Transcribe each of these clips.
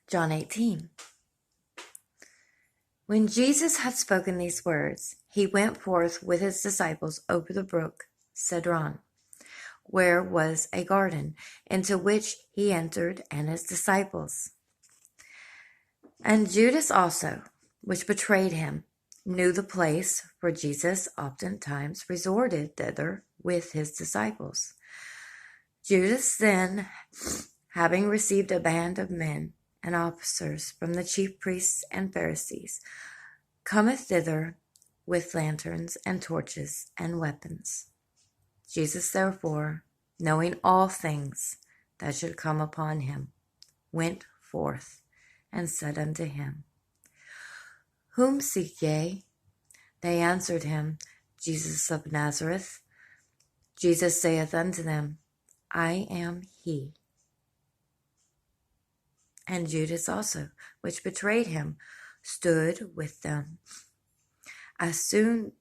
John 18. When Jesus had spoken these words, he went forth with his disciples over the brook Cedron, where was a garden, into which he entered and his disciples. And Judas also, which betrayed him, knew the place, for Jesus oftentimes resorted thither with his disciples. Judas then, having received a band of men and officers from the chief priests and Pharisees, cometh thither with lanterns and torches and weapons. Jesus therefore, knowing all things that should come upon him, went forth and said unto him, Whom seek ye? They answered him, Jesus of Nazareth. Jesus saith unto them, I am he. And Judas also, which betrayed him, stood with them. As soon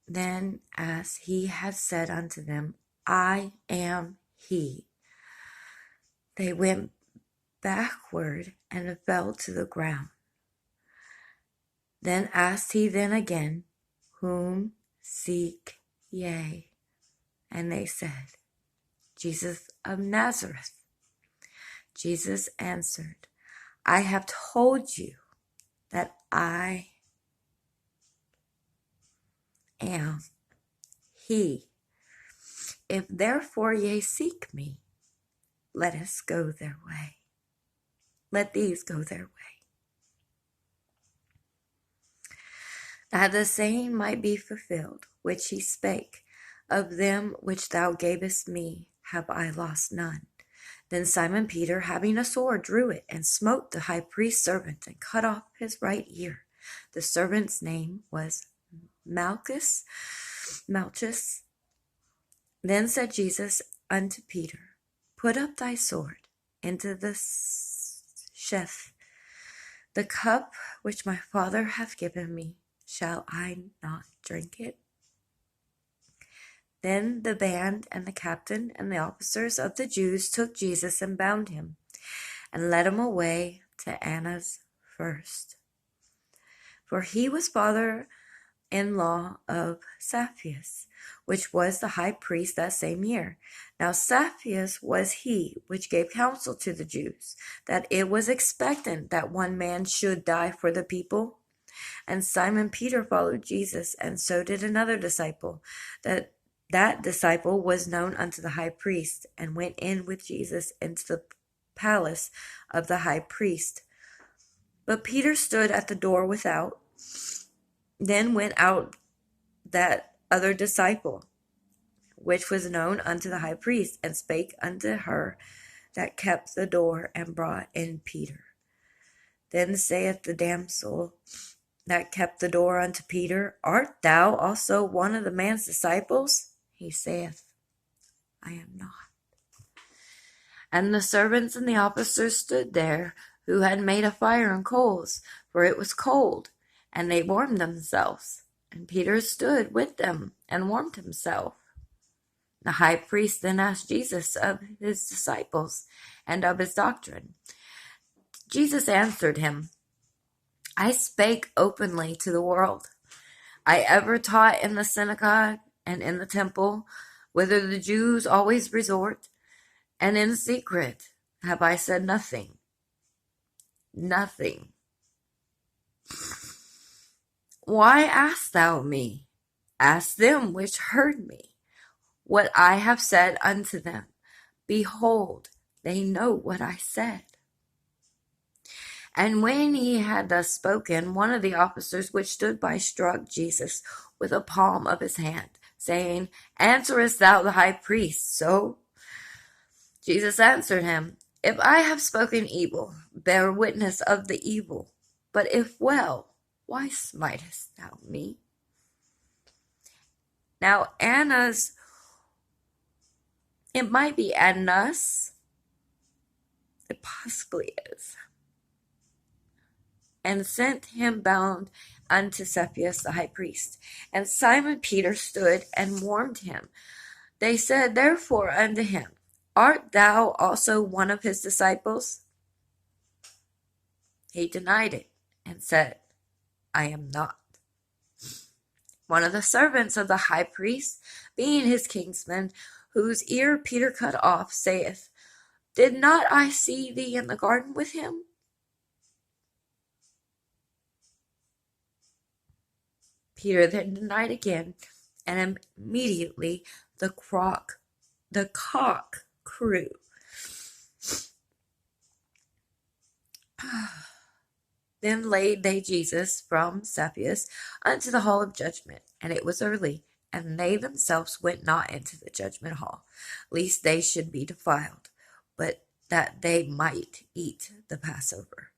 then as he had said unto them, I am he, they went backward and fell to the ground. Then asked he them again, Whom seek ye? And they said, Jesus of Nazareth. Jesus answered, I have told you that I am he. If therefore ye seek me, let us go their way. Let these go their way. That the saying might be fulfilled, which he spake, Of them which thou gavest me have I lost none. Then Simon Peter, having a sword, drew it, and smote the high priest's servant, and cut off his right ear. The servant's name was Malchus. Then said Jesus unto Peter, Put up thy sword into the sheath. The cup which my Father hath given me, shall I not drink it? Then the band and the captain and the officers of the Jews took Jesus and bound him, and led him away to Annas first. For he was father-in-law of Sapphira, which was the high priest that same year. Now Sapphira was he which gave counsel to the Jews, that it was expectant that one man should die for the people. And Simon Peter followed Jesus, and so did another disciple. That disciple was known unto the high priest, and went in with Jesus into the palace of the high priest. But Peter stood at the door without. Then went out that other disciple, which was known unto the high priest, and spake unto her that kept the door, and brought in Peter. Then saith the damsel that kept the door unto Peter, Art thou also one of the man's disciples? He saith, I am not. And the servants and the officers stood there, who had made a fire and coals, for it was cold, and they warmed themselves. And Peter stood with them, and warmed himself. The high priest then asked Jesus of his disciples, and of his doctrine. Jesus answered him, I spake openly to the world. I ever taught in the synagogue and in the temple, whither the Jews always resort, and in secret have I said nothing. Nothing. Why askest thou me? Ask them which heard me, what I have said unto them. Behold, they know what I said. And when he had thus spoken, one of the officers which stood by struck Jesus with the palm of his hand, saying, Answerest thou the high priest so? Jesus answered him, If I have spoken evil, bear witness of the evil. But if well, why smitest thou me? Now Annas, it might be Annas, it possibly is, and sent him bound unto Sapphira the high priest. And Simon Peter stood and warned him. They said therefore unto him, Art thou also one of his disciples? He denied it and said, I am not. One of the servants of the high priest, being his kinsman, whose ear Peter cut off, saith, Did not I see thee in the garden with him? Peter then denied again, and immediately the cock crew. Then laid they Jesus from Cepheus unto the hall of judgment, and it was early, and they themselves went not into the judgment hall, lest they should be defiled, but that they might eat the Passover.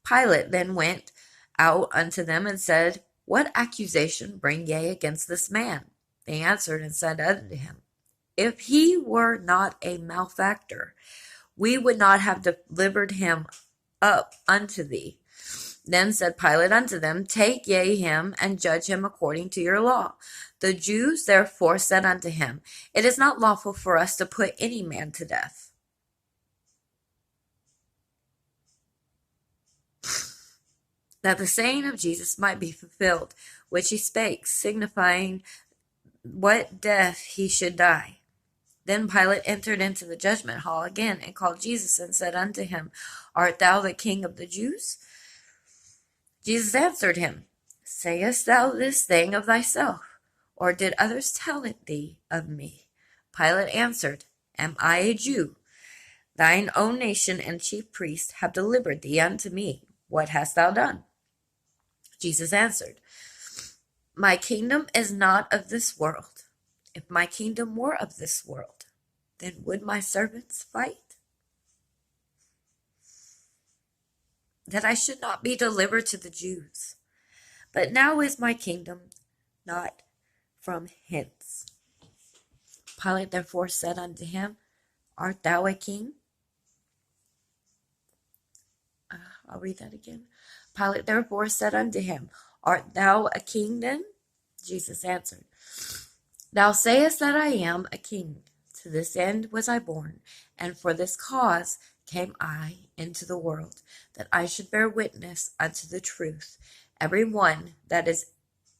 Pilate then went out unto them and said, What accusation bring ye against this man? They answered and said unto him, If he were not a malefactor, we would not have delivered him up unto thee. Then said Pilate unto them, Take ye him, and judge him according to your law. The Jews therefore said unto him, It is not lawful for us to put any man to death. That the saying of Jesus might be fulfilled, which he spake, signifying what death he should die. Then Pilate entered into the judgment hall again, and called Jesus, and said unto him, Art thou the King of the Jews? Jesus answered him, Sayest thou this thing of thyself, or did others tell it thee of me? Pilate answered, Am I a Jew? Thine own nation and chief priests have delivered thee unto me. What hast thou done? Jesus answered, My kingdom is not of this world. If my kingdom were of this world, then would my servants fight, that I should not be delivered to the Jews. But now is my kingdom not from hence. Pilate therefore said unto him, Art thou a king? I'll read that again. Pilate therefore said unto him, Art thou a king then? Jesus answered, Thou sayest that I am a king. To this end was I born, and for this cause came I into the world, that I should bear witness unto the truth. Every one that is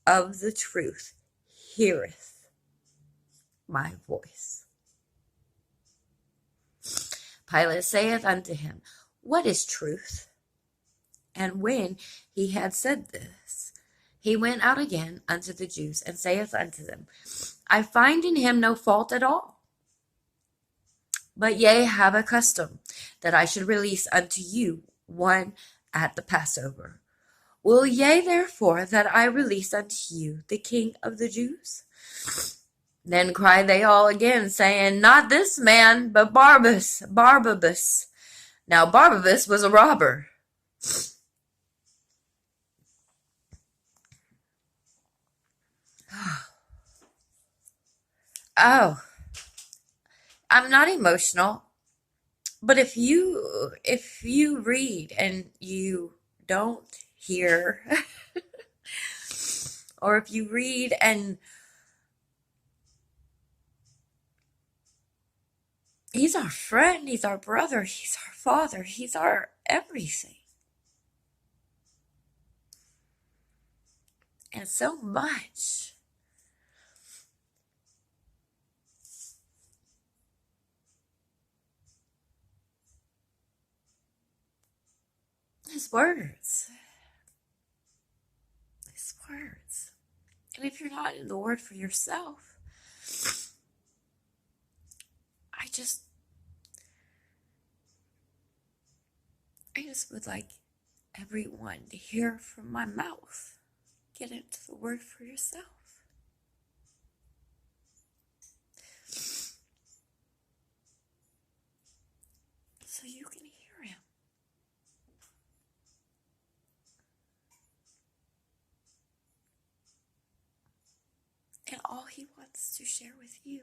of the truth heareth my voice. Pilate saith unto him, What is truth? And when he had said this, he went out again unto the Jews, and saith unto them, I find in him no fault at all. But ye have a custom, that I should release unto you one at the Passover. Will ye therefore that I release unto you the King of the Jews? Then cried they all again, saying, Not this man, but Barabbas. Now Barabbas was a robber. Oh, I'm not emotional, but if you read and you don't hear, or if you read and he's our friend, he's our brother, he's our father, he's our everything. And so much. His words. His words. And if you're not in the Word for yourself, I just would like everyone to hear from my mouth. Get into the Word for yourself. So you can hear him. And all he wants to share with you